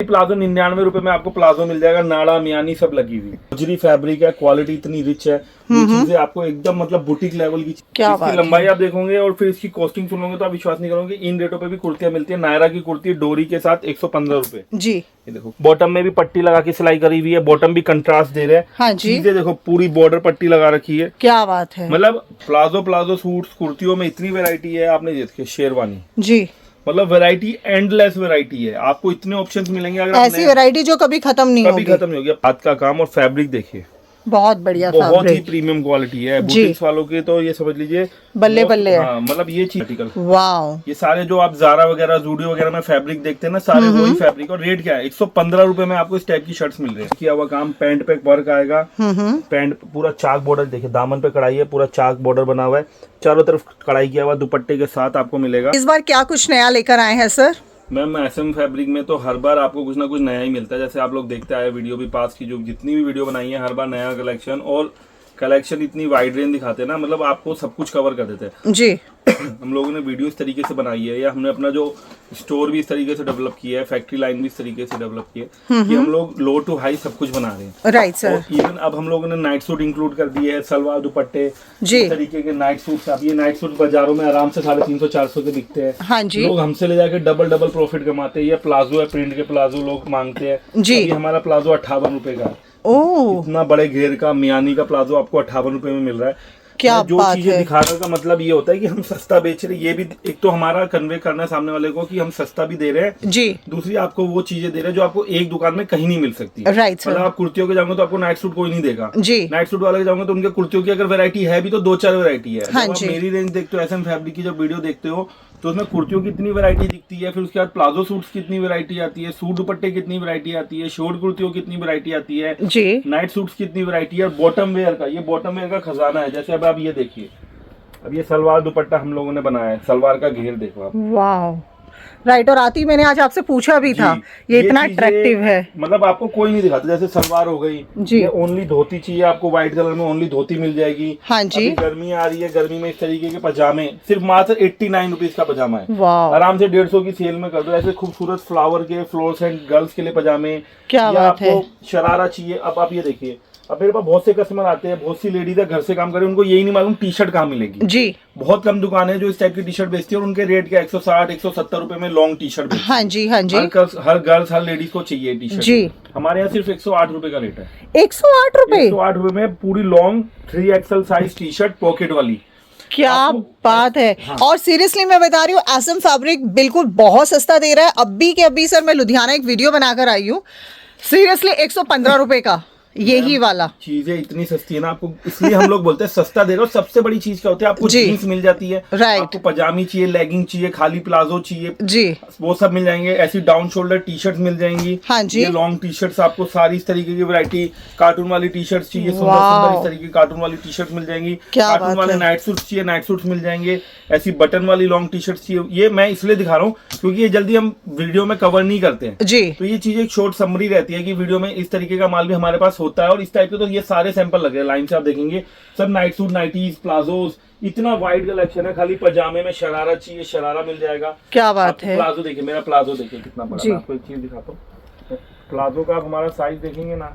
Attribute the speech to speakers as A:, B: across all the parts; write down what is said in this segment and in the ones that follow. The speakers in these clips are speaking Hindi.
A: प्लाजो 99 रुपए में आपको प्लाजो मिल जाएगा, नाड़ा मियानी सब लगी हुई गुजरी फैब्रिक है, क्वालिटी इतनी रिच है, ये चीजें आपको एकदम मतलब बुटीक लेवल की।
B: क्या
A: इसकी
B: बात
A: लंबाई आप देखोगे और फिर इसकी कॉस्टिंग सुनोगे तो आप विश्वास नहीं करोगे। इन रेटों पे भी कुर्तियां मिलती है। नायरा की कुर्ती डोरी के साथ 115 रुपए
B: जी।
A: ये देखो, बॉटम में भी पट्टी लगा के सिलाई करी हुई है, बॉटम भी कंट्रास्ट दे रहे हैं।
B: हाँ जी,
A: चीजें देखो, पूरी बॉर्डर पट्टी लगा रखी है।
B: क्या बात है।
A: मतलब प्लाजो सूट्स कुर्तियों में इतनी वेरायटी है, आपने देखिए शेरवानी,
B: जी,
A: मतलब वैरायटी एंडलेस वैरायटी है। आपको इतने ऑप्शंस मिलेंगे, अगर
B: ऐसी वैरायटी जो कभी खत्म नहीं
A: कभी
B: होगी।
A: खत्म नहीं होगी। हाथ का काम और फैब्रिक देखिए,
B: बहुत बढ़िया
A: बहुत ही
B: फैब्रिक।
A: प्रीमियम क्वालिटी है।
B: जी।
A: बुटीक्स वालों के तो ये समझ लीजिए
B: बल्ले बल्ले है।
A: हाँ, मतलब ये चीज आर्टिकल,
B: वाओ,
A: ये सारे जो आप जारा वगैरह जूडियो वगैरह में फैब्रिक देखते हैं ना, सारे वही फैब्रिक। और रेट क्या है, 115 रुपए में आपको इस टाइप की शर्ट्स मिल रही है। किया हुआ काम, पैंट पे वर्क आएगा, पैंट पूरा चाक बॉर्डर देखिए, दामन पे कढ़ाई है, पूरा चाक बॉर्डर बना हुआ है, चारों तरफ कढ़ाई किया हुआ, दुपट्टे के साथ आपको मिलेगा।
B: इस बार क्या कुछ नया लेकर आए हैं सर?
A: मैम एसएम फैब्रिक में तो हर बार आपको कुछ ना कुछ नया ही मिलता है। जैसे आप लोग देखते आए वीडियो भी पास की, जो जितनी भी वीडियो बनाई है, हर बार नया कलेक्शन। और कलेक्शन इतनी वाइड रेंज दिखाते हैं ना, मतलब आपको सब कुछ कवर कर देते हैं।
B: जी।
A: हम लोगों ने वीडियो इस तरीके से बनाई है, या हमने अपना जो स्टोर भी इस तरीके से डेवलप किया है, फैक्ट्री लाइन भी इस तरीके से डेवलप की है कि हम लोग लो टू हाई सब कुछ बना रहे हैं।
B: Right sir.
A: और इवन अब हम लोगों ने नाइट सूट इंक्लूड कर दिए है, सलवार दुपट्टे,
B: जी।
A: इस तरीके के नाइट सूट। अब ये नाइट सूट बाजारों में आराम से 350-400 के बिकते हैं।
B: हाँ जी।
A: लोग हमसे ले जाके डबल प्रॉफिट कमाते हैं। ये प्लाजो है, प्रिंट के प्लाजो लोग मांगते हैं
B: जी।
A: अभी हमारा प्लाजो 58 रुपए का है।
B: ओह,
A: इतना बड़े घेर का मियानी का प्लाजो आपको 58 रुपए में मिल रहा है।
B: क्या
A: जो
B: बात
A: चीजें
B: है।
A: दिखाने का मतलब ये होता है कि हम सस्ता बेच रहे हैं। ये भी एक तो हमारा कन्वे करना है सामने वाले को कि हम सस्ता भी दे रहे हैं,
B: जी।
A: दूसरी आपको वो चीजें दे रहे हैं जो आपको एक दुकान में कहीं नहीं मिल सकती।
B: Right sir.
A: मतलब आप कुर्तियों के जाओगे तो आपको नाइट सूट कोई नहीं देगा।
B: जी।
A: नाइट सूट वाले के जाओगे तो उनके कुर्तियों की अगर वैरायटी है भी तो 2-4 वैरायटी है।
B: हाँ
A: जब आप
B: जी।
A: मेरी रेंज देखते हो, एसएम फैब्रिक की जब वीडियो देखते हो, तो उसमें कुर्तियों की इतनी वैरायटी दिखती है। फिर उसके बाद प्लाजो सूट्स की कितनी वैरायटी आती है, सूट दुपट्टे की कितनी वैरायटी आती है, शॉर्ट कुर्तियों की कितनी वैरायटी आती है,
B: जी।
A: नाइट सूट्स की कितनी वैरायटी है, और बॉटम वेयर का, ये बॉटम वेयर का खजाना है। जैसे अब आप ये देखिए, अब ये सलवार दुपट्टा हम लोगों ने बनाया है, सलवार का घेर देखो आप।
B: Wow, right. और आती मैंने आज आपसे पूछा भी था, ये इतना
A: चीजें
B: अट्रैक्टिव है।
A: मतलब आपको कोई नहीं दिखाता। जैसे सलवार हो गई
B: जी।
A: ये ओनली धोती चाहिए आपको, व्हाइट कलर में ओनली धोती मिल जाएगी।
B: हाँ जी।
A: अभी गर्मी आ रही है, गर्मी में इस तरीके के पजामे सिर्फ मात्र 89 रुपीज का पजामा है।
B: वाओ,
A: आराम से 150 की सेल में कर दो। ऐसे खूबसूरत फ्लावर के फ्लोरेसेंट गर्ल्स के लिए पजामे,
B: क्या
A: या
B: बात है।
A: आपको शरारा चाहिए। अब आप ये देखिए, अब मेरे पास बहुत से कस्टमर आते हैं, बहुत सी लेडीज है घर से काम करे, उनको यही नहीं मालूम टी शर्ट कहाँ मिलेगी।
B: जी।
A: बहुत कम दुकान है जो इस टाइप की टी शर्ट बेचती है, और उनके रेट क्या 160-170 रुपए में लॉन्ग टी शर्ट बेचती है।
B: हाँ जी, हाँ जी।
A: हर गर्ल्स हर लेडीज को चाहिए टी शर्ट।
B: जी।
A: हमारे यहाँ सिर्फ 108 रुपए का रेट है।
B: 108 रुपए?
A: 108 रुपए में पूरी long 3XL size T shirt pocket वाली।
B: क्या बात है।
A: हाँ।
B: और सीरियसली मैं बता रही हूँ, एसएम फैब्रिक बिल्कुल बहुत सस्ता दे रहा है। अभी के अभी सर मैं लुधियाना एक वीडियो बनाकर आई हूँ, सीरियसली 115 रुपए का यही वाला।
A: चीजें इतनी सस्ती है ना आपको, इसलिए हम लोग बोलते हैं सस्ता दे रहे हो। सबसे बड़ी चीज क्या होती है, आपको
B: जी।
A: जीन्स मिल जाती है,
B: राइट।
A: आपको पजामी चाहिए, लेगिंग चाहिए, खाली प्लाजो चाहिए,
B: जी।
A: वो सब मिल जाएंगे। ऐसी डाउन शोल्डर टी शर्ट मिल जाएंगी।
B: हाँ जी।
A: ये लॉन्ग टी शर्ट्स आपको सारी इस तरीके की वैरायटी, कार्टून वाली टी शर्ट चाहिए, सुंदर
B: वाओ।
A: सुंदर इस तरीके की कार्टून वाली टी शर्ट मिल जाएंगी।
B: क्या
A: कार्टून
B: बात
A: वाले
B: है।
A: नाइट सूट चाहिए, नाइट सूट मिल जाएंगे। ऐसी बटन वाली लॉन्ग टी शर्ट चाहिए। ये मैं इसलिए दिखा रहा हूँ क्योंकि ये जल्दी हम वीडियो में कवर नहीं करते हैं।
B: जी।
A: तो ये चीज एक शॉर्ट समरी रहती है कि वीडियो में इस तरीके का माल भी हमारे पास होता है। और इस टाइप के तो ये सारे सैंपल लगे हैं, लाइन से आप देखेंगे सब नाइट सूट, नाइटीज, प्लाजोज, इतना वाइड कलेक्शन है। खाली पजामे में शरारा चाहिए, शरारा मिल जाएगा।
B: क्या बात
A: आपको
B: है।
A: प्लाजो देखिए, मेरा प्लाजो देखिए कितना बड़ा।
B: जी।
A: मैं आपको एक चीज दिखाता हूँ, प्लाजो का आप हमारा साइज देखेंगे ना,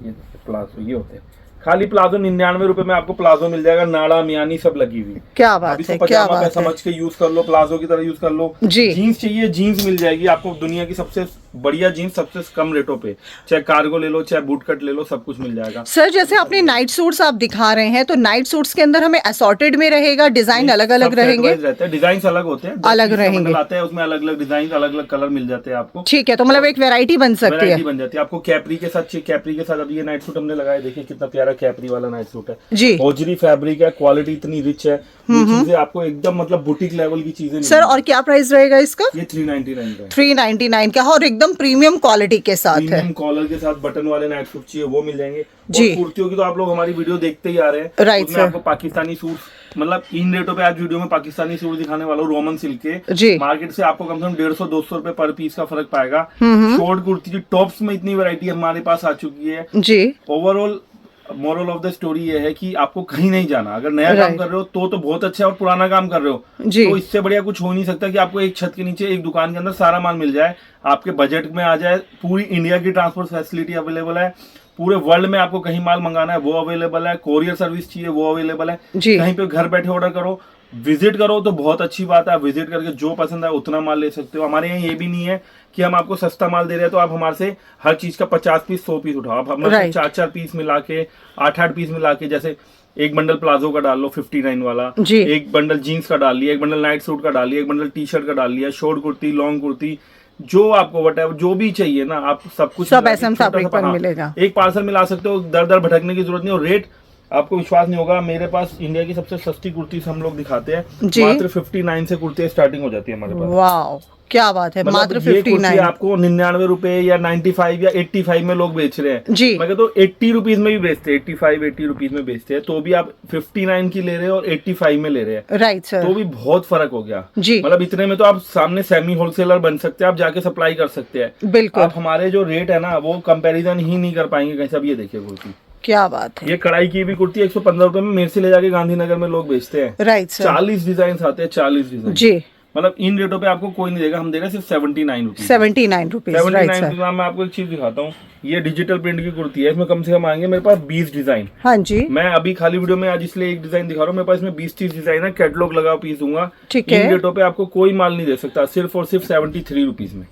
A: ये प्लाजो ये होते हैं। खाली प्लाजो 99 रुपए में आपको प्लाजो मिल जाएगा, नाड़ा मियानी सब लगी हुई।
B: क्या
A: अब
B: बात
A: इसको
B: है, क्या
A: पजामा का
B: बात है।
A: समझ के यूज कर लो, प्लाजो की तरह यूज कर लो।
B: जी।
A: जीन्स चाहिए, जीन्स मिल जाएगी आपको दुनिया की सबसे बढ़िया जीन्स सबसे कम रेटों पे। चाहे कार्गो ले लो, चाहे बूट कट ले लो, सब कुछ मिल जाएगा।
B: सर जैसे आपने नाइट सूट्स आप दिखा रहे हैं, तो नाइट सूट्स के अंदर हमें असॉर्टेड में रहेगा, डिजाइन अलग अलग रहेंगे?
A: डिजाइन अलग होते हैं,
B: अलग रहेंगे।
A: आते हैं उसमें अलग अलग डिजाइन, अलग अलग कलर मिल जाते हैं आपको।
B: ठीक है, तो मतलब एक वैरायटी बन सकती है।
A: वैरायटी बन जाती है। आपको कैपरी के साथ चाहिए, कैपरी के साथ अभी ये नाइट सूट हमने लगाया, देखिए कितना प्यारा कैपरी वाला नाइट सूट है।
B: जी।
A: होजरी फैब्रिक है, क्वालिटी इतनी रिच है, ये चीजें आपको एकदम मतलब बुटीक लेवल की चीजें
B: सर और क्या प्राइस रहेगा इसका?
A: ये 399 का है।
B: 399 का, और एकदम प्रीमियम क्वालिटी के साथ है।
A: प्रीमियम कॉलर के साथ बटन वाले नाइट सूट चाहिए वो मिल जाएंगे।
B: जी।
A: और कुर्तियों की तो आप लोग हमारी वीडियो देखते ही आ रहे हैं।
B: राइट
A: उसमें
B: सर।
A: आपको पाकिस्तानी सूट, मतलब इन रेटों पे आज वीडियो में पाकिस्तानी सूट दिखाने वाला हूँ, रोमन सिल्क के।
B: जी।
A: मार्केट से आपको कम से कम 150-200 रुपए पर पीस का फर्क पाएगा। शॉर्ट कुर्ती की टॉप्स में इतनी वैरायटी हमारे पास आ चुकी है।
B: जी।
A: Overall moral of the story ये है कि आपको कहीं नहीं जाना। अगर नया काम कर रहे हो तो बहुत अच्छा है, और पुराना काम कर रहे हो तो इससे बढ़िया कुछ हो नहीं सकता कि आपको एक छत के नीचे एक दुकान के अंदर सारा माल मिल जाए, आपके बजट में आ जाए। पूरी इंडिया की ट्रांसपोर्ट फैसिलिटी अवेलेबल है, पूरे वर्ल्ड में आपको कहीं माल मंगाना है वो अवेलेबल है, कोरियर सर्विस चाहिए वो अवेलेबल है, कहीं पे घर बैठे ऑर्डर करो, विजिट करो तो बहुत अच्छी बात है। आप विजिट करके जो पसंद है उतना माल ले सकते हो। हमारे यहाँ ये भी नहीं है कि हम आपको सस्ता माल दे रहे हैं तो आप हमारे से हर चीज का 50 पीस 100 पीस उठाओ। आप हमारे 4-4 पीस मिला के 8-8 पीस मिला के, जैसे एक बंडल प्लाजो का डाल लो 59 वाला, एक बंडल जीन्स का डाल लिया, एक बंडल नाइट सूट का डाल लिया, एक बंडल टी शर्ट का डाल लिया, शॉर्ट कुर्ती, लॉन्ग कुर्ती, जो आपको वटेवर जो भी चाहिए ना, आप सब कुछ
B: सब SM फैब्रिक पर मिलेगा।
A: एक पार्सल मिला सकते हो, दर दर भटकने की जरूरत नहीं। और रेट आपको विश्वास नहीं होगा, मेरे पास इंडिया की सबसे सस्ती कुर्ती हम लोग दिखाते हैं, मात्र 59 से कुर्ती स्टार्टिंग हो जाती है हमारे पास।
B: वाओ क्या बात है, मात्र 59
A: आपको 99 रुपए या 95 या 85 में लोग बेच रहे हैं
B: जी।
A: मैं कहता हूँ 80 रुपीज में भी बेचते हैं, 85-80 रुपीज में बेचते हैं, तो भी आप 59 की ले रहे हो और 85 में ले रहे हैं,
B: राइट सर,
A: तो भी बहुत फर्क हो गया
B: जी।
A: मतलब इतने में तो आप सामने सेमी होलसेलर बन सकते हैं, आप जाके सप्लाई कर सकते हैं।
B: बिल्कुल,
A: आप हमारे जो रेट है ना वो कंपेरिजन ही नहीं कर पाएंगे कहीं से। अब ये देखिए कुर्ती,
B: क्या बात है,
A: ये कढ़ाई की भी कुर्ती 115 रुपए में मेरे से ले जाके गांधीनगर में लोग बेचते हैं,
B: राइट सर।
A: 40 डिजाइन आते हैं, 40 डिजाइन
B: जी।
A: मतलब इन रेटों पे आपको कोई नहीं देगा, हम देगा सिर्फ 79 रुपीज।
B: 79 rupees, right sir.
A: मैं आपको एक चीज दिखाता हूँ, ये डिजिटल प्रिंट की कुर्ती है, इसमें कम से कम आएंगे मेरे पास 20 डिजाइन।
B: हाँ जी,
A: मैं अभी खाली वीडियो में आज इसलिए एक डिजाइन दिखा रहा हूँ, मेरे पास इसमें 20-30 डिजाइन है, कैटलॉग लगा पीस दूंगा।
B: ठीक है,
A: इन रेटों पे आपको कोई माल नहीं दे सकता, सिर्फ और सिर्फ 73 रुपीज में।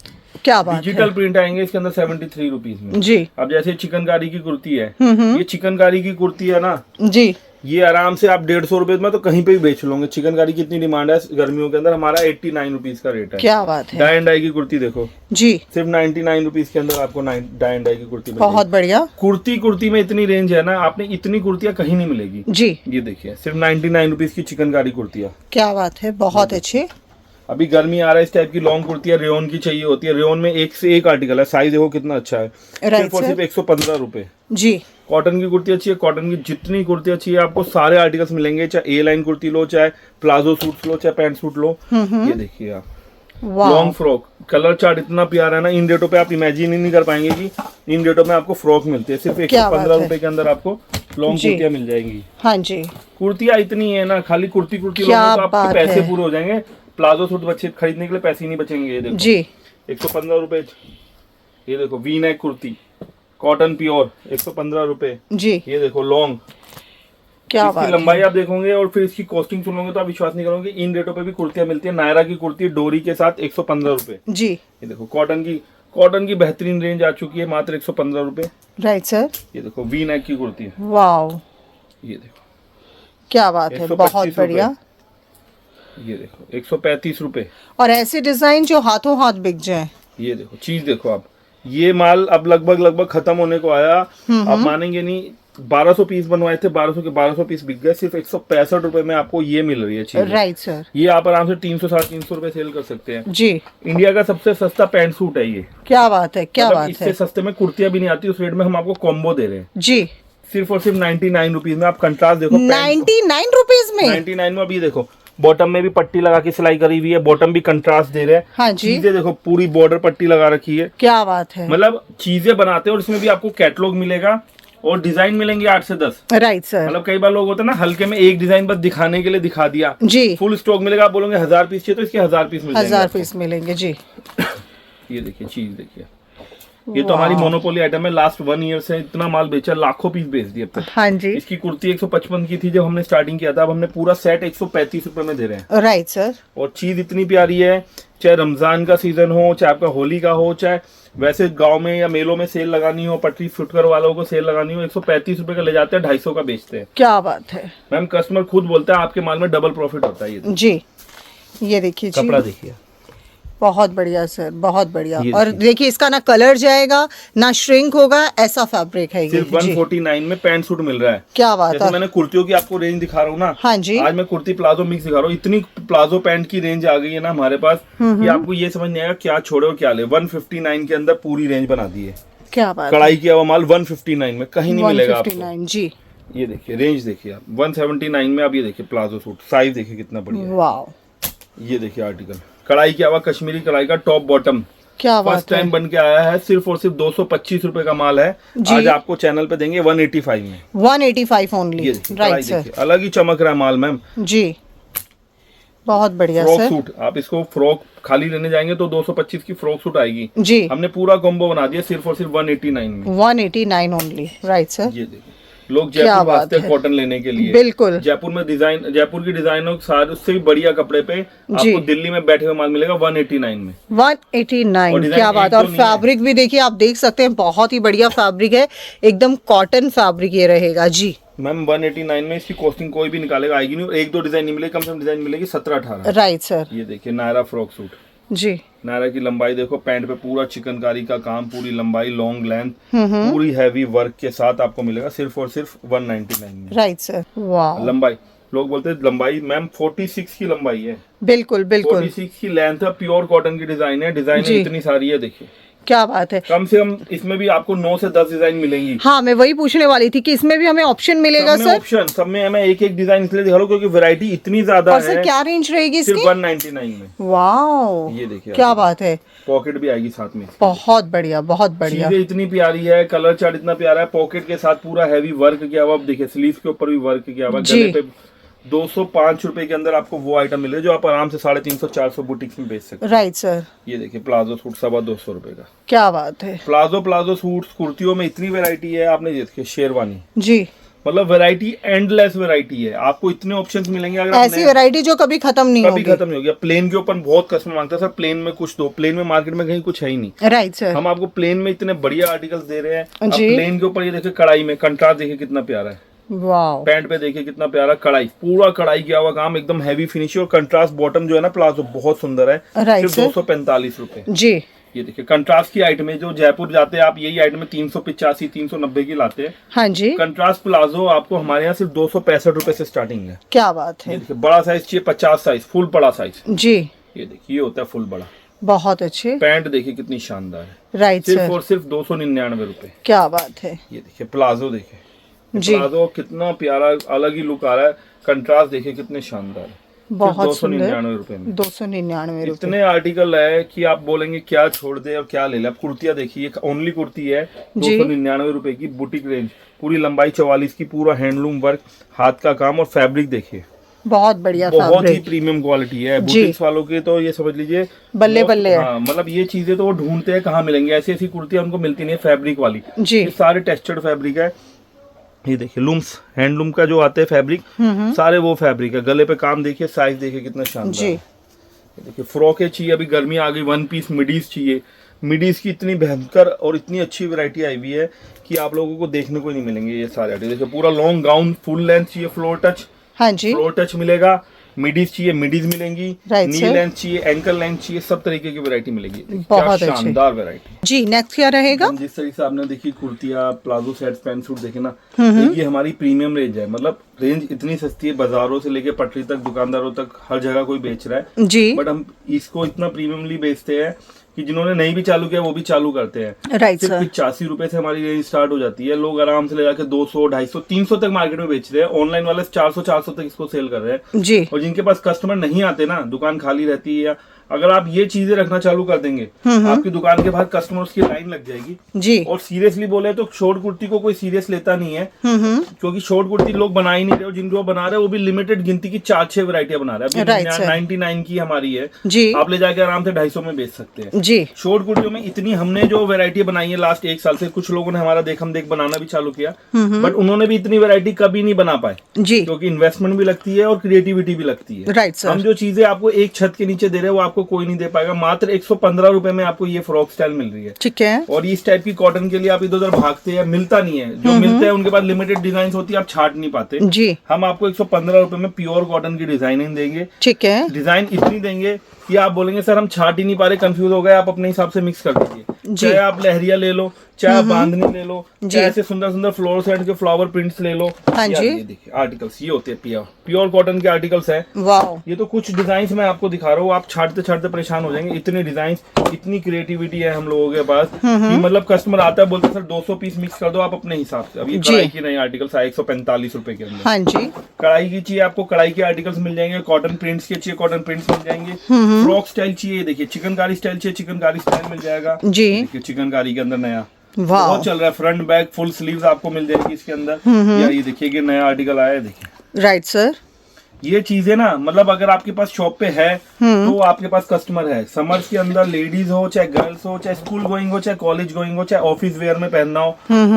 B: क्या बात है,
A: डिजिटल प्रिंट आएंगे इसके अंदर 73 रुपीज में
B: जी।
A: अब जैसे चिकनकारी की कुर्ती है, ये चिकनकारी की कुर्ती है ना
B: जी,
A: ये आराम से आप 150 रुपए में तो कहीं पे भी बेच लोगे। चिकनकारी की इतनी डिमांड है गर्मियों के अंदर, हमारा 89 रुपीज का रेट है।
B: क्या बात है,
A: डाई एंड डाई की कुर्ती देखो
B: जी,
A: सिर्फ 99 रुपीज के अंदर आपको डाई एंड डाई की कुर्ती मिलेगी।
B: बहुत बढ़िया।
A: कुर्ती में इतनी रेंज है ना, आपने इतनी कुर्तियां कहीं नहीं मिलेगी
B: जी।
A: ये देखिए सिर्फ 99 रुपीज की चिकनकारी कुर्तियां,
B: क्या बात है, बहुत अच्छे।
A: अभी गर्मी आ रहा है, इस टाइप की लॉन्ग कुर्तियां रेयन की चाहिए होती है, रेयन में एक से एक आर्टिकल है, साइज देखो कितना अच्छा है, सिर्फ और सिर्फ 115 रुपए जी। कॉटन की कुर्ती अच्छी है, कॉटन की जितनी कुर्तियां चाहिए आपको सारे आर्टिकल्स मिलेंगे, चाहे ए लाइन कुर्ती लो, चाहे प्लाजो सूट लो, चाहे पैंट सूट लो। ये देखिए आप लॉन्ग फ्रॉक, कलर चार्ट इतना प्यारा है ना, इन रेटों पे आप इमेजिन ही नहीं कर पाएंगे कि इन रेटों में आपको फ्रॉक मिलती है। सिर्फ 115 रुपए के अंदर आपको लॉन्ग कुर्तियां मिल जाएंगी। हाँ जी, कुर्तियां इतनी है ना, खाली कुर्ती लोगे तो आपके पैसे पूरे हो जाएंगे। प्लाजो सूट बच्चे खरीदने के लिए पैसे ही नहीं बचेंगे। ये देखो जी 115 रुपए। ये देखो V neck kurti cotton pure 115 रुपए जी। ये देखो लॉन्ग, क्या इसकी लंबाई आप देखोगे और फिर इसकी कॉस्टिंग सुनोगे तो आप विश्वास नहीं करोगे, इन रेटों पे भी कुर्तियां मिलती है। नायरा की कुर्ती डोरी के साथ 115 रुपए जी। ये देखो कॉटन की बेहतरीन रेंज आ चुकी है, मात्र 115 रुपए, राइट सर। ये देखो वी नेक की कुर्ती है, वाओ। ये देखो क्या बात है, बहुत बढ़िया। ये देखो 135 रुपए। और ऐसे डिजाइन जो हाथों हाथ बिक जाए। ये देखो चीज देखो आप, ये माल अब लगभग खत्म होने को आया। आप मानेंगे नहीं, 1200 पीस बनवाए थे, 1200 के 1200 पीस बिक गए। सिर्फ 165 रुपए में आपको ये मिल रही है चीज, राइट सर। ये आप आराम से 300-350 रुपए सेल कर सकते हैं जी। इंडिया का सबसे सस्ता पैंट सूट है ये, क्या बात है, क्या बात है। इससे सस्ते में कुर्तियां भी नहीं आती, उस रेट में हम आपको कॉम्बो दे रहे हैं जी। सिर्फ और सिर्फ 99 रुपीज में। आप कंट्रास्ट देखो, 99 रुपीज में, 99 में। अभी देखो बॉटम में भी पट्टी लगा के सिलाई करी हुई है, बॉटम भी कंट्रास्ट दे रहे हैं। हाँ जी। चीजें देखो पूरी बॉर्डर पट्टी लगा रखी है, क्या बात है। मतलब चीजें बनाते हैं और इसमें भी आपको कैटलॉग मिलेगा और डिजाइन मिलेंगे 8 से 10, राइट सर। मतलब कई बार लोग होते हैं ना, हल्के में एक डिजाइन बस दिखाने के लिए दिखा दिया जी। फुल स्टॉक मिलेगा, आप बोलोगे 1000 पीस चाहिए तो इसके 1000 पीस मिलेंगे, 1000 पीस मिलेंगे जी। ये देखिए चीज देखिए, ये तो हमारी मोनोपोली आइटम है। लास्ट 1 ईयर से इतना माल बेचा, लाखों पीस बेच दिए अब तक। हाँ जी। इसकी कुर्ती 155 की थी जब हमने स्टार्टिंग किया था, अब हमने पूरा सेट 135 रुपए में दे रहे हैं, राइट सर। और चीज इतनी प्यारी है, चाहे रमजान का सीजन हो, चाहे आपका होली का हो, चाहे वैसे गांव में या मेलों में सेल लगानी हो, पटरी फुटकर वालों को सेल लगानी हो, 135 रुपए का ले जाते हैं, 250 का बेचते हैं। क्या बात है मैम, कस्टमर खुद बोलता है आपके माल में डबल प्रॉफिट होता है। ये जी, ये देखिए कपड़ा देखिए, बहुत बढ़िया सर, बहुत बढ़िया। और देखिए इसका ना कलर जाएगा ना श्रिंक होगा, ऐसा फैब्रिक है। सिर्फ 149 में पैंट सूट मिल रहा है, क्या बात है। मैंने कुर्तियों की आपको रेंज दिखा रहा हूँ ना, हाँ जी। आज मैं कुर्ती प्लाजो मिक्स दिखा रहा हूँ, इतनी प्लाजो पैंट की रेंज आ गई है ना हमारे पास कि आपको ये समझ नहीं आएगा क्या छोड़े और क्या ले। 159 के अंदर पूरी रेंज बना दी है, क्या बात। कढ़ाई किया हुआ माल 159 में कहीं नहीं मिलेगा आपको जी। ये देखिए रेंज देखिए आप, 179 में। आप ये देखिए प्लाजो सूट, साइज देखिए कितना बढ़िया, वाह। ये देखिए आर्टिकल, कढ़ाई किया हुआ कश्मीरी कढ़ाई का टॉप बॉटम,
B: क्या बात
A: फर्स्ट टाइम बन के आया है, सिर्फ और सिर्फ 225 रुपए का माल है।
B: जी।
A: आज आपको चैनल पे देंगे 185 में।
B: 185 ओनली,
A: ये देखिए,
B: राइट
A: कढ़ाई
B: सर।
A: देखिए, अलग ही चमक रहा है माल मैम।
B: जी, बहुत बढ़िया
A: फ्रॉक
B: सर।
A: सूट, आप इसको फ्रॉक खाली लेने जाएंगे तो 225 की फ्रॉक सूट आएगी।
B: जी,
A: हमने पूरा कॉम्बो बना दिया सिर्फ और सिर्फ 189 में।
B: 189 ओनली, राइट सर।
A: ये देखिए, लोग
B: क्या
A: जयपुर
B: बात
A: वास्ते
B: है।
A: कॉटन लेने के लिए,
B: बिल्कुल।
A: जयपुर में डिजाइन, जयपुर की डिजाइनों के साथ उससे भी बढ़िया कपड़े पे आपको दिल्ली में बैठे हुए माल मिलेगा 189 में।
B: 189,
A: डिजाइन
B: क्या बात है। और
A: एक दो नहीं है।
B: फैब्रिक भी देखिए, आप देख सकते हैं, बहुत ही बढ़िया फैब्रिक है, एकदम कॉटन फैब्रिक ये रहेगा। जी
A: मैम 189 में इसकी कॉस्टिंग कोई भी निकालेगा आएगी नहीं, और एक दो डिजाइन नहीं मिलेगी, कम से कम डिजाइन मिलेगी 17-18।
B: Right sir.
A: ये देखिए नायरा फ्रॉक सूट,
B: जी,
A: नायरा की लंबाई देखो, पैंट पे पूरा चिकनकारी का काम, पूरी लंबाई, लॉन्ग लेंथ, पूरी हैवी वर्क के साथ आपको मिलेगा सिर्फ और सिर्फ 199 में।
B: Right sir. वाह,
A: लंबाई, लोग बोलते हैं लंबाई मैम 46 की लंबाई है,
B: बिल्कुल बिल्कुल,
A: 46 की लेंथ है, प्योर कॉटन की डिजाइन है, डिजाइन
B: जी।
A: इतनी सारी है देखिए।
B: क्या बात है।
A: कम से कम इसमें भी आपको 9 से 10 डिजाइन मिलेंगी।
B: हाँ, मैं वही पूछने वाली थी कि इसमें भी हमें ऑप्शन मिलेगा
A: सब में
B: सर।
A: ऑप्शन, सब में हमें एक एक डिजाइन इसलिए दिखा रहा हूं क्योंकि वैरायटी इतनी ज्यादा
B: और सर
A: है।
B: क्या रेंज रहेगी
A: सिर्फ
B: इसकी?
A: 199 में।
B: वाओ,
A: ये देखिए,
B: क्या बात है,
A: पॉकेट भी आएगी साथ में।
B: बहुत बढ़िया, बहुत बढ़िया।
A: चीजें इतनी प्यारी है, कलर चार्ट इतना प्यारा है, पॉकेट के साथ पूरा हैवी वर्क किया हुआ। अब देखिए स्लीव के ऊपर भी वर्क किया हुआ,
B: जी।
A: गले पे 205 रुपए के अंदर आपको वो आइटम मिले जो आप आराम से 350-400 बुटीक्स में बेच सकते हैं।
B: Right sir.
A: ये देखिए प्लाजो सूट 225 रुपए का।
B: क्या बात है।
A: प्लाजो सूट, कुर्तियों में इतनी वैरायटी है, आपने देखिए शेरवानी,
B: जी,
A: मतलब वैरायटी एंडलेस वैरायटी है, आपको इतने ऑप्शंस मिलेंगे। अगर
B: ऐसी वैरायटी जो कभी खत्म नहीं
A: कभी
B: होगी।
A: खत्म नहीं हो गया। प्लेन के ऊपर बहुत कस्टमर मांगता है सर, प्लेन में कुछ दो, प्लेन में मार्केट में कहीं कुछ है ही नहीं।
B: Right sir.
A: हम आपको प्लेन में इतने बढ़िया आर्टिकल्स दे रहे हैं। अब
B: जी।
A: प्लेन के ऊपर ये देखिए कढ़ाई में कंट्रास्ट देखिए कितना प्यारा है,
B: वाओ,
A: पैंट पे देखिए कितना प्यारा कढ़ाई, पूरा कढ़ाई किया हुआ काम, एकदम हैवी फिनिश, और कंट्रास्ट बॉटम जो है ना प्लाजो बहुत सुंदर है।
B: राइट
A: सिर्फ
B: सर।
A: 245 रुपए।
B: जी,
A: ये देखिए कंट्रास्ट की आइटम है, जो जयपुर जाते हैं आप यही आइटम 385-390 की लाते हैं।
B: हाँ जी,
A: कंट्रास्ट प्लाजो आपको हमारे यहाँ सिर्फ 265 रुपए से स्टार्टिंग है।
B: क्या बात
A: ये
B: है।
A: देखिए बड़ा साइज चाहिए 50 साइज, फुल बड़ा साइज।
B: जी,
A: ये देखिए ये होता है फुल बड़ा।
B: बहुत अच्छे।
A: पैंट देखिए कितनी शानदार है,
B: राइट
A: सिर्फ
B: सर।
A: और सिर्फ 299 रुपए।
B: क्या बात है।
A: ये देखिए प्लाजो देखिए,
B: जी,
A: प्लाजो कितना प्यारा अलग ही लुक आ रहा है, कंट्रास्ट देखिए कितने शानदार है।
B: बहुत
A: 299 रुपए में
B: 299 रुपए।
A: इतने आर्टिकल है कि आप बोलेंगे क्या छोड़ दे और क्या ले ले। आप कुर्तियां देखिए, ओनली कुर्ती है
B: जी।
A: 299 रुपए की, बुटीक रेंज, पूरी लंबाई 44 की, पूरा हैंडलूम वर्क, हाथ का काम, और फैब्रिक देखिए
B: बहुत बढ़िया
A: बहुत ही
B: फैब्रिक।
A: प्रीमियम क्वालिटी है।
B: जी।
A: बुटीक्स वालों के तो ये समझ लीजिए
B: बल्ले
A: वो-
B: बल्ले है।
A: हाँ, मतलब ये चीजें तो वो ढूंढते हैं कहाँ मिलेंगे, ऐसी ऐसी कुर्तियां उनको मिलती नहीं है फैब्रिक वाली।
B: जी,
A: ये सारे टेक्सचर्ड फैब्रिक है। ये देखिए लूम्स, हैंडलूम का जो आते हैं फैब्रिक, सारे वो फैब्रिक है। गले पे काम देखिए, साइज देखिए कितना शानदार
B: जी,
A: है। ये देखिए फ्रॉकें चाहिए, अभी गर्मी आ गई, 1 पीस मिडीज चाहिए। मिडीज की इतनी भयंकर और इतनी अच्छी वैरायटी आई हुई है कि आप लोगों को देखने को ही नहीं मिलेंगे ये सारे आर्टिकल। देखिए पूरा लॉन्ग गाउन, फुल लेंथ चाहिए, फ्लोर टच,
B: हाँ जी,
A: फ्लोर टच मिलेगा। मिडीज चाहिए, मिडीज मिलेंगी।
B: Right,
A: नी
B: sir.
A: लेंथ चाहिए, एंकल लेंथ चाहिए, सब तरीके की वैरायटी मिलेगी।
B: बहुत
A: क्या
B: अच्छी।
A: शानदार वैरायटी।
B: जी। नेक्स्ट क्या रहेगा?
A: जिस तरीके से आपने देखी कुर्तियां, प्लाजो सेट, पैंट सूट देखे ना, ये हमारी प्रीमियम रेंज है। मतलब रेंज इतनी सस्ती है, बाजारों से लेके पटरी तक, दुकानदारों तक, हर जगह कोई बेच रहा है।
B: जी,
A: बट हम इसको इतना प्रीमियमली बेचते हैं कि जिन्होंने नहीं भी चालू किया वो भी चालू करते हैं।
B: राइट
A: सिर्फ
B: सर।
A: 85 रुपए से हमारी रेंज स्टार्ट हो जाती है। लोग आराम से ले जाके 200, 250, 300 तक मार्केट में बेच रहे हैं। ऑनलाइन वाले 400 तक इसको सेल कर रहे हैं।
B: जी,
A: और जिनके पास कस्टमर नहीं आते ना, दुकान खाली रहती है, या अगर आप ये चीजें रखना चालू कर देंगे, आपकी दुकान के बाहर कस्टमर्स की लाइन लग जाएगी।
B: जी,
A: और सीरियसली बोले तो शॉर्ट कुर्ती को कोई सीरियस लेता नहीं है, क्योंकि शॉर्ट कुर्ती लोग बना ही नहीं रहे, और जिनको वो बना रहे हैं वो भी लिमिटेड गिनती की 4-6 वैरायटियां बना रहे हैं।
B: Right,
A: अभी
B: sir.
A: 99 की हमारी है,
B: जी,
A: आप ले जाके आराम से 250 में बेच सकते हैं।
B: जी,
A: शॉर्ट कुर्तियों में इतनी हमने जो वैरायटी बनाई है लास्ट 1 साल से, कुछ लोगों ने हमारा देख हम देख बनाना भी चालू किया, बट उन्होंने भी इतनी वैरायटी कभी नहीं बना पाए,
B: जी,
A: क्योंकि इन्वेस्टमेंट भी लगती है और क्रिएटिविटी भी लगती है।
B: राइट
A: हम
B: सर।
A: जो चीजें आपको एक छत के नीचे दे रहे हैं वो आपको कोई नहीं दे पाएगा। मात्र 115 रुपए में आपको ये फ्रॉक स्टाइल मिल रही है।
B: ठीक है।
A: और इस टाइप की कॉटन के लिए आप इधर उधर भागते हैं, मिलता नहीं है। जो मिलता है उनके पास लिमिटेड डिजाइन होती है, आप छाट नहीं पाते।
B: जी,
A: हम आपको 115 रुपए में प्योर कॉटन की डिजाइनिंग देंगे।
B: ठीक है।
A: डिजाइन इतनी देंगे कि आप बोलेंगे सर हम छाट ही नहीं पा रहे, कंफ्यूज हो गए, आप अपने हिसाब से मिक्स कर दीजिए। चाहे आप लहरिया ले लो, चाहे आप बांधनी ले लो, चाहे ऐसे सुंदर सुंदर फ्लोरोसेंट के फ्लावर प्रिंट्स ले लो।
B: हाँ जी।
A: ये देखिए आर्टिकल्स ये होते हैं प्योर कॉटन के आर्टिकल्स हैं।
B: वाओ,
A: ये तो कुछ डिजाइन मैं आपको दिखा रहा हूँ, आप छाटते छाटते परेशान हो जाएंगे। इतने डिजाइन, इतनी क्रिएटिविटी है हम लोगों के पास कि मतलब कस्टमर आता है बोलते हैं सर 200 पीस मिक्स कर दो आप अपने हिसाब से। अब ये कढ़ाई की नई आर्टिकल्स है 145 रुपए के अंदर।
B: हाँ जी।
A: कढ़ाई की चाहिए आपको, कढ़ाई के आर्टिकल्स मिल जाएंगे। कॉटन प्रिंट्स के चाहिए, कॉटन प्रिंट्स मिल जाएंगे। फ्रॉक स्टाइल चाहिए, देखिए चिकनकारी स्टाइल चाहिए, चिकनकारी स्टाइल मिल जाएगा
B: जी।
A: देखिए चिकनकारी के अंदर नया
B: वाह,
A: बहुत चल रहा है। फ्रंट बैक फुल स्लीव्स आपको मिल जाएगी इसके अंदर। या ये देखिए कि नया आर्टिकल आया है, देखिए
B: राइट सर।
A: ये चीजें ना मतलब अगर आपके पास शॉप पे है तो आपके पास कस्टमर है। समर्स के अंदर लेडीज हो, चाहे गर्ल्स हो, चाहे स्कूल गोइंग हो, चाहे कॉलेज गोइंग हो, चाहे ऑफिस वेयर में पहनना हो,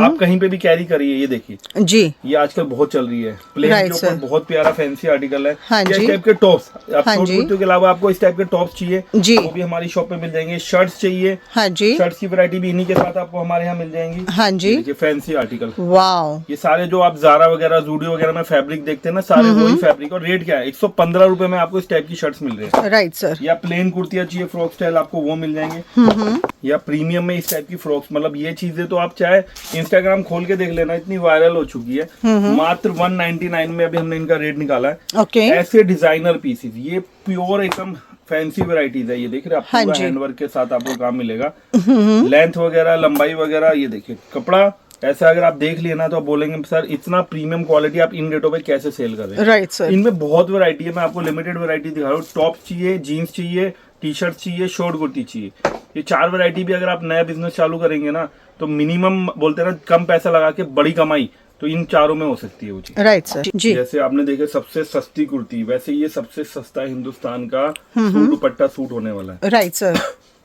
A: आप कहीं पे भी कैरी करिए। ये देखिए
B: जी,
A: ये आजकल बहुत चल रही है। प्लेन
B: Right,
A: के ऊपर
B: sir.
A: बहुत प्यारा फैंसी आर्टिकल है।
B: हाँ
A: इस
B: जी।
A: टाइप के टॉप्स, आप
B: हाँ
A: शॉर्ट
B: जी।
A: कुर्तियों के अलावा आपको इस टाइप के टॉप्स चाहिए
B: जी।
A: वो भी हमारी शॉप पे मिल जाएंगे। शर्ट्स चाहिए,
B: हाँ जी।
A: शर्ट्स की वैरायटी भी इन्हीं के साथ आपको हमारे यहाँ मिल जाएंगी।
B: हाँ जी।
A: देखिए फैंसी आर्टिकल,
B: वाओ,
A: ये सारे जो आप जारा वगैरह जूडियो वगैरह में फैब्रिक देखते हैं ना, सारे वही फैब्रिक। और रेट क्या है, 115 रुपए में आपको इस टाइप की शर्ट्स मिल रहे हैं।
B: Right sir.
A: या प्लेन कुर्तियां चाहिए फ्रॉक स्टाइल आपको वो मिल जाएंगे। या प्रीमियम में इस टाइप की फ्रॉक्स, मतलब ये चीजें तो आप चाहे इंस्टाग्राम खोल के देख लेना, इतनी वायरल हो चुकी है। मात्र 199 में अभी हमने इनका रेट निकाला है।
B: ओके।
A: ऐसे डिजाइनर पीसेस, ये प्योर एकदम फैंसी वैरायटीज है। ये देख रहे हैं आप,
B: हाँ
A: पूरा
B: जी।
A: हैंडवर्क के साथ आपको काम मिलेगा। लेंथ वगैरह, लंबाई वगैरह, ये देखिए कपड़ा ऐसा अगर आप देख लिए ना तो आप बोलेंगे सर इतना प्रीमियम क्वालिटी आप इन रेटों पे कैसे सेल कर रहे हैं।
B: Right sir.
A: इनमें बहुत वैरायटी है, मैं आपको लिमिटेड वैरायटी दिखा रहा हूँ। टॉप चाहिए, जीन्स चाहिए, टी शर्ट चाहिए, शॉर्ट कुर्ती चाहिए। ये 4 वैरायटी भी अगर आप नया बिजनेस चालू करेंगे ना तो मिनिमम बोलते हैं ना कम पैसा लगा के बड़ी कमाई, तो इन चारों में हो सकती है वो चीज।
B: राइट सर जी।
A: जैसे आपने देखे सबसे सस्ती कुर्ती, वैसे ये सबसे सस्ता हिंदुस्तान का सूट दुपट्टा सूट होने वाला है।
B: Right sir.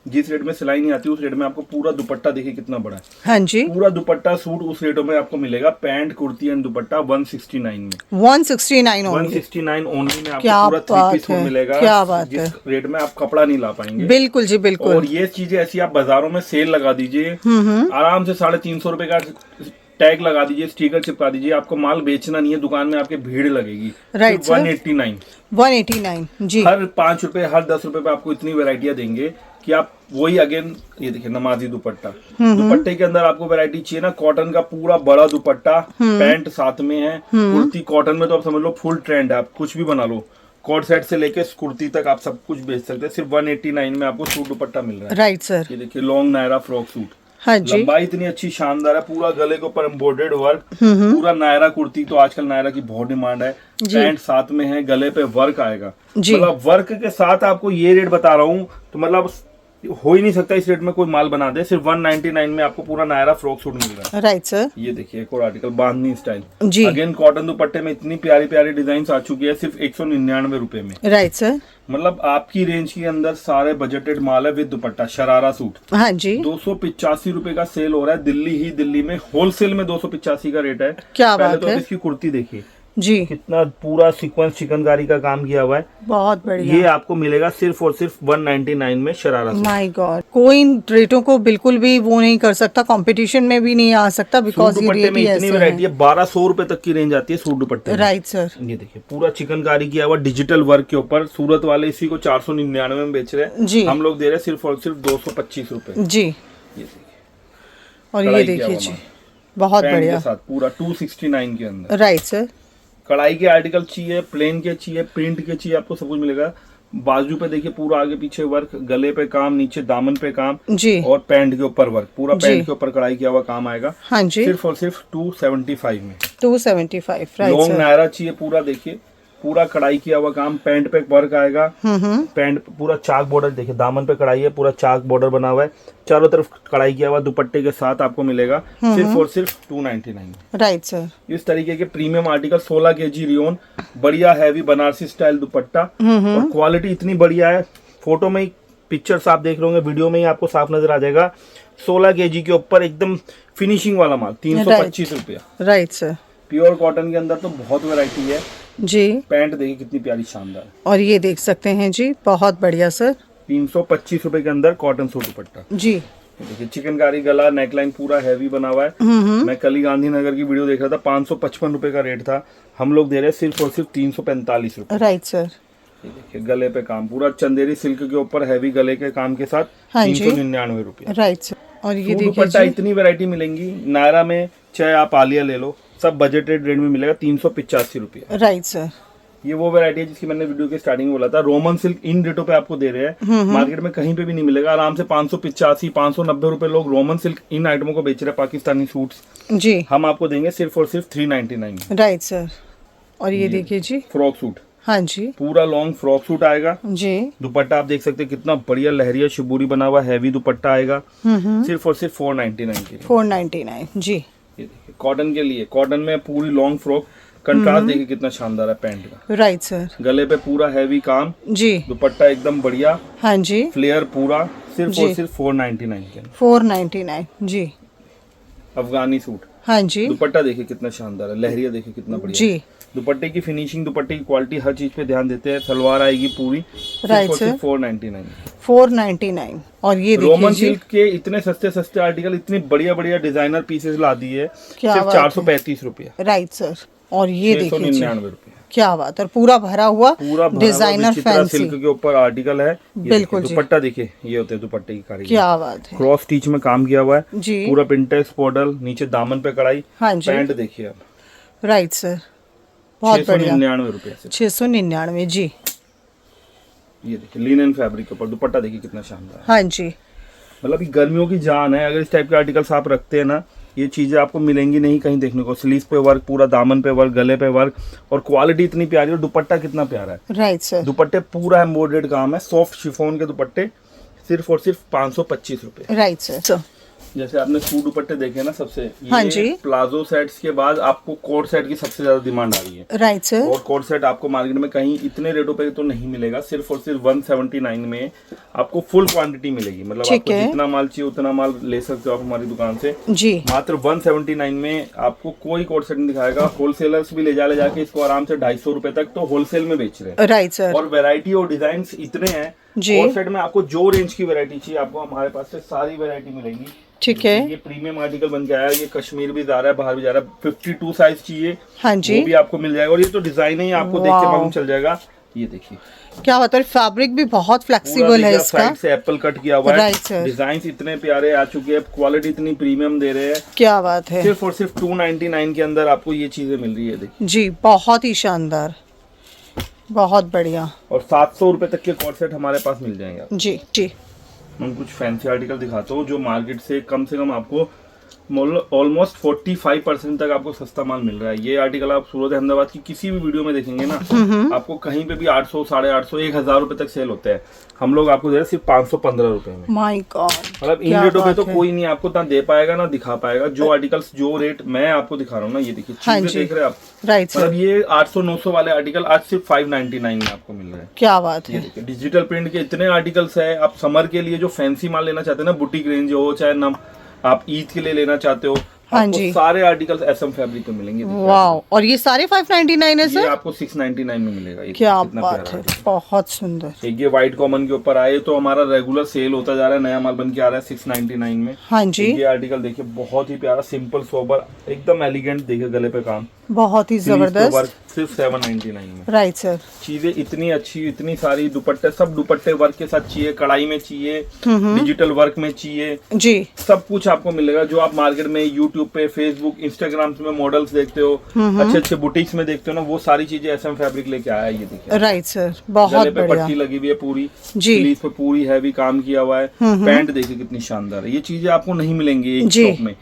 A: जिस रेट में सिलाई नहीं आती उस रेट में आपको पूरा दुपट्टा देखिए कितना बड़ा है।
B: हाँ जी।
A: पूरा दुपट्टा सूट उस रेटों में आपको मिलेगा। पैंट कुर्ती एंड दुपट्टा 169 में।
B: 169 ओनली।
A: 169 ओनली में
B: क्या
A: आपको पूरा 3 पीस
B: बात
A: सूट
B: है,
A: मिलेगा।
B: क्या बात है।
A: जिस रेट में आप कपड़ा नहीं ला पाएंगे।
B: बिल्कुल जी बिल्कुल।
A: और ये चीजें ऐसी आप बाजारों में सेल लगा दीजिए, आराम से 350 रुपए का टैग लगा दीजिए, स्टिकर चिपका दीजिए, आपको माल बेचना नहीं है, दुकान में आपके भीड़ लगेगी।
B: Right, sir.
A: 189
B: जी।
A: हर 5 रुपए हर 10 रुपए पे आपको इतनी वैरायटियां देंगे कि आप वही अगेन। ये देखिए नमाजी दुपट्टा, दुपट्टे के अंदर आपको वैरायटी चाहिए ना, कॉटन का पूरा बड़ा दुपट्टा, पैंट साथ में है, कुर्ती कॉटन में तो आप समझ लो फुल ट्रेंड है, आप कुछ भी बना लो। कोट सेट से लेके कुर्ती तक आप सब कुछ बेच सकते हैं। सिर्फ 189 में आपको सूट दुपट्टा मिल रहा है।
B: Right sir.
A: ये देखिए लॉन्ग नायरा फ्रॉक सूट,
B: हाँ जी।
A: लंबाई इतनी अच्छी शानदार है, पूरा गले के ऊपर एम्ब्रॉयडर्ड वर्क, पूरा नायरा कुर्ती। तो आजकल नायरा की बहुत डिमांड है। पैंट साथ में है, गले पे वर्क आएगा।
B: जी।
A: मतलब वर्क के साथ आपको ये रेट बता रहा हूँ तो मतलब हो ही नहीं सकता इस रेट में कोई माल बना दे। सिर्फ 199 में आपको पूरा नायरा फ्रॉक सूट मिल रहा है।
B: Right sir.
A: ये देखिए एक और आर्टिकल बांधनी स्टाइल,
B: जी।
A: अगेन कॉटन दुपट्टे में इतनी प्यारी प्यारी डिजाइन आ चुकी है सिर्फ 199 रुपए में।
B: Right sir.
A: मतलब आपकी रेंज के अंदर सारे बजटेड माल है विद दुपट्टा। शरारा सूट
B: हाँ जी।
A: 285 रुपए का सेल हो रहा है दिल्ली में होलसेल में 285 का रेट है।
B: क्या
A: पहले
B: बात
A: तो
B: है।
A: आप इसकी कुर्ती देखिए
B: जी।
A: कितना पूरा सीक्वेंस चिकनकारी का काम किया हुआ है।
B: बहुत बढ़िया।
A: ये आपको मिलेगा सिर्फ और सिर्फ 199 में शरारा सूट।
B: माय गॉड, कोई इन रेटों को बिल्कुल भी वो नहीं कर सकता, कंपटीशन में भी नहीं आ सकता
A: सूट
B: बिकॉज ये
A: दुपट्टे
B: रेट
A: में
B: ही
A: इतनी
B: ऐसे
A: वैरायटी
B: है।
A: है, 1200 रुपए तक की रेंज आती है सूट दुपट्टे में।
B: Right sir.
A: ये देखिए पूरा चिकनकारी किया हुआ डिजिटल वर्क के ऊपर। सूरत वाले इसी को 499 में बेच रहे हैं,
B: जी।
A: हम लोग दे रहे हैं सिर्फ और सिर्फ 225 रुपए।
B: जी।
A: ये देखिए
B: और ये
A: कढ़ाई किया
B: देखिए
A: हुआ
B: जी,
A: माल।
B: बहुत
A: पैंट के
B: बढ़िया।
A: साथ पूरा 269 के अंदर।
B: Right sir.
A: कढ़ाई के आर्टिकल चाहिए, प्लेन के चाहिए, प्रिंट के चाहिए, आपको सब कुछ मिलेगा। बाजू पे देखिए पूरा आगे पीछे वर्क, गले पे काम, नीचे दामन पे काम,
B: जी।
A: और पैंट के ऊपर वर्क, पूरा
B: जी।
A: पैंट के ऊपर कढ़ाई किया हुआ काम आएगा।
B: हाँ जी।
A: सिर्फ और सिर्फ 275 में।
B: 275। Right
A: long
B: sir.
A: नायरा चाहिए, पूरा देखिए पूरा कढ़ाई किया हुआ काम, पैंट पे वर्क आएगा। पैंट पूरा चाक बॉर्डर देखिए, दामन पे कढ़ाई है, पूरा चाक बॉर्डर बना हुआ है, चारों तरफ कढ़ाई किया हुआ दुपट्टे के साथ आपको मिलेगा सिर्फ और सिर्फ 299।
B: Right sir.
A: इस तरीके के प्रीमियम आर्टिकल 16 kg रियोन, बढ़िया हैवी बनारसी स्टाइल दुपट्टा, और क्वालिटी इतनी बढ़िया है। फोटो में ही पिक्चर्स आप देख रहे होंगे, वीडियो में ही आपको साफ नजर आ जाएगा। 16 kg के ऊपर एकदम फिनिशिंग वाला माल, 325 रुपया।
B: Right sir.
A: प्योर कॉटन के अंदर तो बहुत वैरायटी है।
B: जी।
A: पैंट देखिए कितनी प्यारी शानदार,
B: और ये देख सकते हैं जी, बहुत बढ़िया सर।
A: 325 रुपए के अंदर कॉटन सूट दुपट्टा।
B: जी।
A: देखिए चिकनकारी गला, नेकलाइन पूरा हैवी बना हुआ है। मैं कल ही गांधीनगर की वीडियो देख रहा था, 555 रुपए का रेट था, हम लोग दे रहे हैं सिर्फ और सिर्फ 345 रुपए।
B: Right sir.
A: ये देखिए गले पे काम, पूरा चंदेरी सिल्क के ऊपर हैवी गले के काम के साथ
B: हाँ जी।
A: 399 रुपए।
B: Right sir. और ये
A: सूट
B: देखिए
A: दुपट्टा
B: जी,
A: इतनी वैरायटी मिलेंगी नायरा में, चाहे आप आलिया ले लो, सब बजटेड रेट में मिलेगा 385 रुपये।
B: Right sir.
A: ये वो वैरायटी है जिसकी मैंने वीडियो के स्टार्टिंग में बोला था। रोमन सिल्क इन रेटों पे आपको दे रहे हैं, मार्केट में कहीं पे भी नहीं मिलेगा। आराम से 585 590 रुपए लोग रोमन सिल्क इन आइटमों को बेच रहे हैं, पाकिस्तानी सूट्स।
B: जी
A: हम आपको देंगे सिर्फ और सिर्फ 399 में।
B: Right sir. और ये देखिए जी,
A: फ्रॉक सूट,
B: हाँ जी
A: पूरा लॉन्ग फ्रॉक सूट आएगा।
B: जी,
A: दुपट्टा आप देख सकते हैं कितना बढ़िया लहरिया शिबूरी बना हुआ हैवी दुपट्टा आएगा, सिर्फ और सिर्फ 499 के लिए।
B: 499 जी।
A: ये देखिए कॉटन के लिए, कॉटन में पूरी लॉन्ग फ्रॉक, कंट्रास्ट देखिए कितना शानदार है पैंट का।
B: Right sir.
A: गले पे पूरा हैवी काम,
B: जी
A: दुपट्टा एकदम बढ़िया,
B: हाँ जी,
A: फ्लेयर पूरा, सिर्फ
B: जी।
A: और सिर्फ 499 के।
B: 499 जी,
A: अफगानी सूट,
B: हाँ जी
A: दुपट्टा देखिए कितना शानदार है, लहरिया देखिए कितना बढ़िया
B: जी।
A: है। दुपट्टे की फिनिशिंग, दुपट्टे की क्वालिटी, हर चीज पे ध्यान देते हैं। सलवार आएगी पूरी,
B: Right,
A: सिर्फ और सिर्फ
B: sir.
A: 499।
B: 499। और ये
A: रोमन
B: देखिए जी,
A: सिल्क के इतने सस्ते सस्ते आर्टिकल, इतने बढ़िया बढ़िया डिजाइनर पीसेस ला दिए,
B: क्या
A: सिर्फ
B: बात है।
A: 435 रुपये,
B: राइट सर। और ये देखिए जी,
A: 699 रुपये।
B: क्या बात है, पूरा भरा हुआ
A: पूरा भरा हुआ
B: डिजाइनर
A: विचित्रा
B: फैंसी।
A: सिल्क के ऊपर आर्टिकल है। ये
B: बिल्कुल
A: देखिए,
B: जी।
A: दुपट्टा देखिए, ये होते हैं दुपट्टे की कारीगरी,
B: क्या बात है
A: क्रॉस स्टिच में काम किया हुआ है,
B: जी,
A: पूरा प्रिंटेक्स मॉडल, नीचे दामन पे कढ़ाई,
B: हाँ जी
A: पैंट देखिए आप,
B: राइट सर, बहुत बढ़िया।
A: 699 रुपये से।
B: 699 जी,
A: ये देखिए लिनन फैब्रिक के ऊपर दुपट्टा देखिए कितना शानदार है।
B: हाँ जी
A: मतलब ये गर्मियों की जान है। अगर इस टाइप के आर्टिकल्स आप रखते हैं ना, ये चीजें आपको मिलेंगी नहीं कहीं देखने को। स्लीव पे वर्क, पूरा दामन पे वर्क, गले पे वर्क, और क्वालिटी इतनी प्यारी, और दुपट्टा कितना प्यारा है।
B: Right sir.
A: दुपट्टे पूरा एम्ब्रॉयडर्ड काम है, सॉफ्ट शिफॉन के दुपट्टे, सिर्फ और सिर्फ 525 रुपए।
B: Right sir.
A: जैसे आपने सूट दुपट्टे देखे ना, सबसे
B: हाँ
A: ये
B: जी।
A: प्लाजो सेट्स के बाद आपको कोट सेट की सबसे ज्यादा डिमांड आ रही है।
B: Right sir.
A: और कोट सेट आपको मार्केट में कहीं इतने रेटों पे तो नहीं मिलेगा, सिर्फ और सिर्फ 179 में आपको फुल क्वांटिटी मिलेगी। मतलब
B: ठीक
A: आपको
B: है।
A: जितना माल चाहिए उतना माल ले सकते हो आप हमारी दुकान से।
B: जी
A: मात्र 179 में आपको कोई कोट सेट नहीं दिखाएगा। होलसेलर्स भी ले जाके इसको आराम से 250 रुपए तक तो होलसेल में बेच रहे हैं।
B: Right sir.
A: और वैरायटी और डिजाइन इतने हैं,
B: जी।
A: कोट सेट में आपको जो रेंज की वैरायटी चाहिए आपको हमारे पास से सारी वैरायटी मिलेगी।
B: ठीक है।
A: ये प्रीमियम आर्टिकल बन के आया है, ये कश्मीर भी जा रहा है, बाहर भी जा रहा है। 52 साइज चाहिए,
B: हाँ जी,
A: वो भी आपको मिल जाएगा। और ये तो डिजाइन ही आपको देख के
B: वाह।
A: मालूम चल जाएगा। ये देखिए
B: क्या बात है, फैब्रिक भी बहुत
A: पूरा
B: फ्लेक्सिबल है
A: देखिए,
B: इसका।
A: साइड से एप्पल कट किया हुआ है।
B: Right, sir.
A: डिजाइन इतने प्यारे आ चुके हैं, क्वालिटी इतनी प्रीमियम दे रहे हैं।
B: क्या बात है
A: सिर्फ और सिर्फ 299 के अंदर आपको ये चीजें मिल रही है। देखिए,
B: जी, बहुत ही शानदार, बहुत बढ़िया।
A: और 700 रुपए तक के कॉर्ड सेट हमारे पास मिल जाएंगे।
B: जी जी
A: मैं कुछ फैंसी आर्टिकल दिखाता हूँ जो मार्केट से कम आपको ऑलमोस्ट 45% तक आपको सस्ता माल मिल रहा है। ये आर्टिकल आप सूरत अहमदाबाद की किसी भी वीडियो में देखेंगे ना, आपको कहीं पे भी 800, 850, 1000 रुपए तक सेल होते हैं। हम लोग आपको दे रहे हैं सिर्फ 515 रुपए में।
B: माय गॉड,
A: मतलब इन रेटों पे तो कोई नहीं आपको ना दे पाएगा ना दिखा पाएगा। जो आर्टिकल्स, जो रेट मैं आपको दिखा रहा हूँ ना, ये देखिए
B: हाँ
A: चीजें
B: जी।
A: देख रहे हैं आप।
B: Right sir.
A: मतलब ये 800-900 वाले आर्टिकल आज सिर्फ 599 में आपको मिल रहे हैं।
B: क्या बात
A: ये
B: है,
A: देखिए डिजिटल प्रिंट के इतने आर्टिकल्स है। आप समर के लिए जो फैंसी माल लेना चाहते हैं ना, बुटीक रेंज हो, चाहे नम आप ईद के लिए लेना चाहते हो,
B: हाँ
A: आपको
B: जी।
A: सारे आर्टिकल्स एसएम फैब्रिक पे मिलेंगे। देखिए
B: वाओ। और ये सारे 599 है
A: ये
B: सर?
A: आपको 699 में मिलेगा। ये
B: क्या
A: कितना
B: बात
A: प्यारा
B: है,
A: है।
B: बहुत सुंदर।
A: एक ये व्हाइट कॉमन के ऊपर आए तो हमारा रेगुलर सेल होता जा रहा है, नया माल बन के आ रहा है 699 में।
B: हाँ जी,
A: ये आर्टिकल देखिए बहुत ही प्यारा, सिंपल सोबर, एकदम एलिगेंट। देखिए गले पे काम,
B: बहुत ही
A: स्लीव्स पे
B: जबरदस्त।
A: वर्क, सिर्फ 799 में।
B: Right sir.
A: चीजें इतनी अच्छी, इतनी सारी, दुपट्टे सब दुपट्टे वर्क के साथ चाहिए, कढ़ाई में चाहिए, डिजिटल वर्क में चाहिए,
B: जी
A: सब कुछ आपको मिलेगा। जो आप मार्केट में यूट्यूब पे, फेसबुक, इंस्टाग्राम में मॉडल्स देखते हो, अच्छे अच्छे बुटीक्स में देखते हो ना, वो सारी चीजें एसएम फैब्रिक लेके आया है। ये देखिए
B: राइट सर,
A: गले
B: बहुत
A: पे
B: बढ़िया।
A: पट्टी लगी हुई है पूरी,
B: जी।
A: स्लीव पे पूरी हैवी काम किया हुआ है। पैंट देखिए कितनी शानदार है। ये चीजें आपको नहीं मिलेंगी एक
B: जी।
A: शॉप में।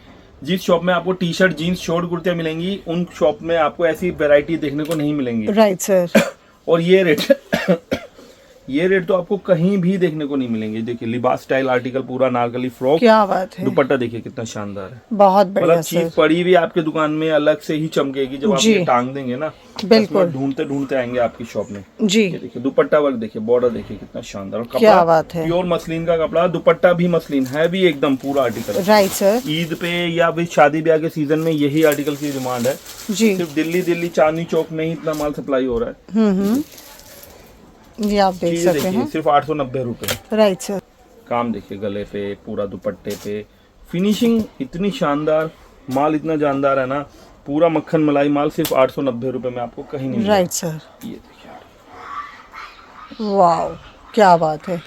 A: जिस शॉप में आपको टी शर्ट, जीन्स, शॉर्ट कुर्तियां मिलेंगी, उन शॉप में आपको ऐसी वैरायटी देखने को नहीं मिलेंगी।
B: Right sir.
A: और ये रेट ये रेट तो आपको कहीं भी देखने को नहीं मिलेंगे। देखिए लिबास स्टाइल आर्टिकल, पूरा नारकली फ्रॉक,
B: क्या बात है,
A: दुपट्टा देखिए कितना शानदार है।
B: बहुत बढ़िया
A: मतलब चीज
B: सर।
A: पड़ी भी आपके दुकान में अलग से ही चमकेगी जब आप
B: जी।
A: ये टांग देंगे ना।
B: बिल्कुल।
A: ढूंढते ढूंढते आएंगे आपकी शॉप में।
B: जी,
A: ये देखिए दुपट्टा वर्क देखिए, बॉर्डर देखिए कितना शानदार। और
B: क्या
A: कपड़ा
B: बात है।
A: प्योर मसलिन का कपड़ा, दुपट्टा भी मसलिन है भी एकदम पूरा आर्टिकल।
B: Right sir.
A: ईद पे या फिर शादी ब्याह के सीजन में यही आर्टिकल की डिमांड है।
B: जी,
A: सिर्फ दिल्ली चांदनी चौक में ही इतना माल सप्लाई हो रहा है।
B: ये आप देख
A: चीजें
B: सकते
A: देखिए
B: हैं।
A: सिर्फ 890 रुपए।
B: Right sir.
A: काम देखिए गले पे, पूरा दुपट्टे पे, फिनिशिंग इतनी शानदार, माल इतना जानदार है ना, पूरा मक्खन मलाई माल सिर्फ 890 रुपए में आपको कहीं नहीं मिलेगा।
B: Right sir.
A: ये देखिए
B: वाओ, क्या बात है,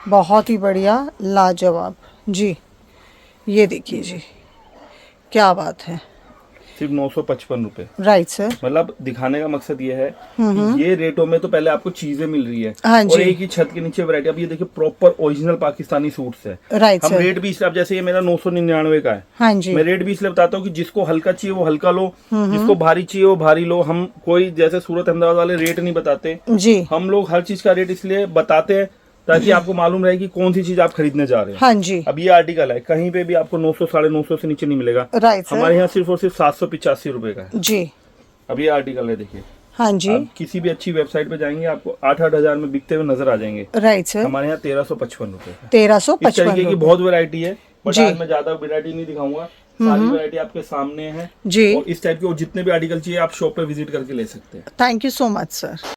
B: बहुत ही बढ़िया, लाजवाब। जी, ये देखिए जी, क्या बात है।
A: सिर्फ 955 रुपए।
B: Right sir.
A: मतलब दिखाने का मकसद ये है कि ये रेटों में तो पहले आपको चीजें मिल रही है
B: हाँ जी।
A: और एक ही छत के नीचे वैरायटी। अब ये देखिए प्रॉपर ओरिजिनल पाकिस्तानी सूट्स है।
B: राइट
A: हम
B: सर।
A: रेट भी इसलिए, अब जैसे ये मेरा 999 का है,
B: हाँ जी।
A: मैं रेट भी इसलिए बताता हूँ कि जिसको हल्का चाहिए वो हल्का लो, जिसको भारी चाहिए वो भारी लो। हम कोई जैसे सूरत अहमदाबाद वाले रेट नहीं बताते,
B: जी।
A: हम लोग हर चीज का रेट इसलिए बताते हैं ताकि आपको मालूम रहे कि कौन सी चीज आप खरीदने जा रहे हैं।
B: हाँ जी।
A: अब ये आर्टिकल है, कहीं पे भी आपको 900 950 से नीचे नहीं मिलेगा।
B: Right sir.
A: हमारे यहाँ सिर्फ और सिर्फ 785 रुपए का है।
B: जी।
A: अब ये आर्टिकल है, देखिए
B: हाँ जी।
A: आप किसी भी अच्छी वेबसाइट पे जाएंगे आपको 8-8 हजार में बिकते हुए नजर आ जाएंगे।
B: Right sir.
A: हमारे यहाँ 1355 रुपए का।
B: 1355
A: इस तरीके की बहुत वैरायटी है, बट
B: जी।
A: आज मैं ज्यादा वैरायटी नहीं दिखाऊंगा, सारी वैरायटी आपके सामने है
B: जी।
A: और इस टाइप के और जितने भी आर्टिकल चाहिए आप शॉप पे विजिट करके ले सकते हैं।
B: Thank you so much sir.